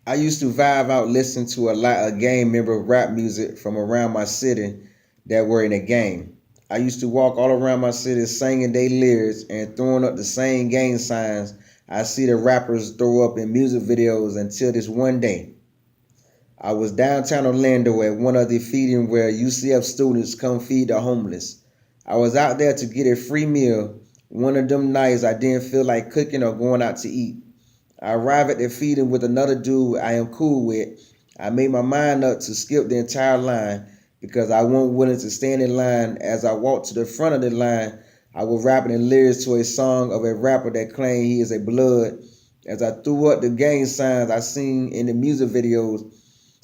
I used to vibe out listening to a lot of gang member rap music from around my city that were in a gang. I used to walk all around my city singing their lyrics and throwing up the same gang signs I see the rappers throw up in music videos until this one day. I was downtown Orlando at one of the feeding where UCF students come feed the homeless. I was out there to get a free meal. One of them nights I didn't feel like cooking or going out to eat. I arrive at the feeding with another dude I am cool with. I made my mind up to skip the entire line because I wasn't willing to stand in line. As I walked to the front of the line, I was rapping the lyrics to a song of a rapper that claimed he is a blood. As I threw up the gang signs I seen in the music videos,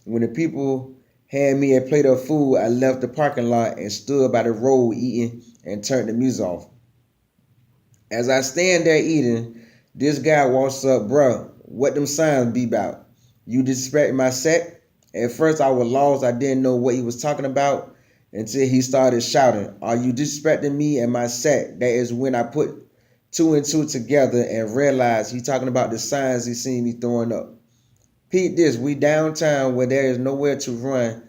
when the people hand me a plate of food, I left the parking lot and stood by the road eating and turned the music off. As I stand there eating, this guy walks up, bruh, what them signs be about? You disrespect my set? At first I was lost, I didn't know what he was talking about until he started shouting, are you disrespecting me and my set? That is when I put two and two together and realized he talking about the signs he seen me throwing up. Pete this, we downtown where there is nowhere to run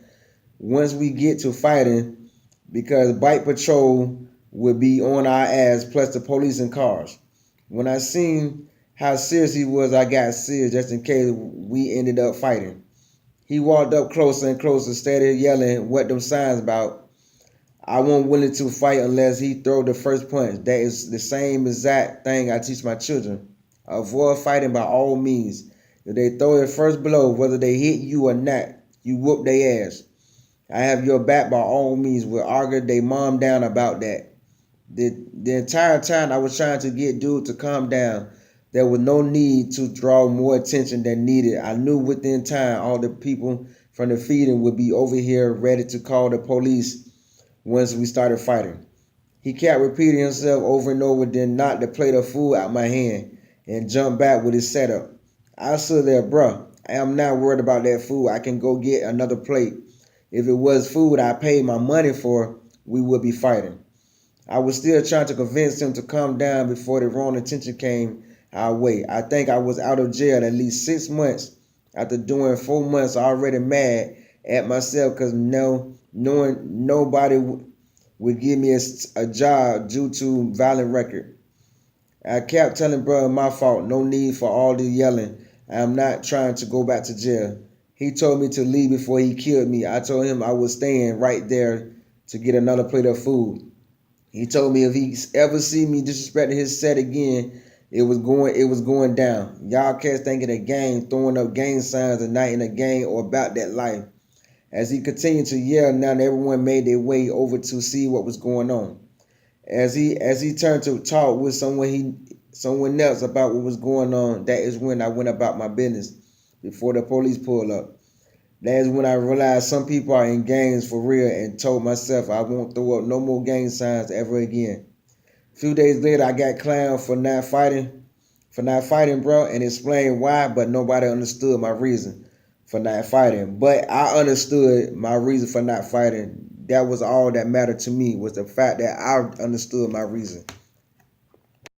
once we get to fighting because bike patrol would be on our ass plus the police and cars. When I seen how serious he was, I got serious just in case we ended up fighting. He walked up closer and closer, started yelling what them signs about. I wasn't willing to fight unless he throw the first punch. That is the same exact thing I teach my children. Avoid fighting by all means. If they throw their first blow, whether they hit you or not, you whoop their ass. I have your back by all means. We'll argue they mom down about that. The entire time I was trying to get dude to calm down. There was no need to draw more attention than needed. I knew within time all the people from the feeding would be over here ready to call the police once we started fighting. He kept repeating himself over and over, then knocked the plate of food out my hand and jumped back with his setup. I stood there, bruh. I am not worried about that food. I can go get another plate. If it was food I paid my money for, we would be fighting. I was still trying to convince him to calm down before the wrong attention came our way. I think I was out of jail at least 6 months after doing 4 months already mad at myself because knowing nobody would give me a job due to violent record. I kept telling brother my fault, no need for all the yelling. I am not trying to go back to jail. He told me to leave before he killed me. I told him I was staying right there to get another plate of food. He told me if he ever see me disrespecting his set again, it was going down. Y'all cats thinking a gang, throwing up gang signs at night in a gang or about that life. As he continued to yell, now everyone made their way over to see what was going on. As he turned to talk with someone else about what was going on, that is when I went about my business before the police pulled up. That is when I realized some people are in gangs for real and told myself I won't throw up no more gang signs ever again. A few days later I got clowned for not fighting, bro, and explained why, but nobody understood my reason for not fighting. But I understood my reason for not fighting. That was all that mattered to me was the fact that I understood my reason.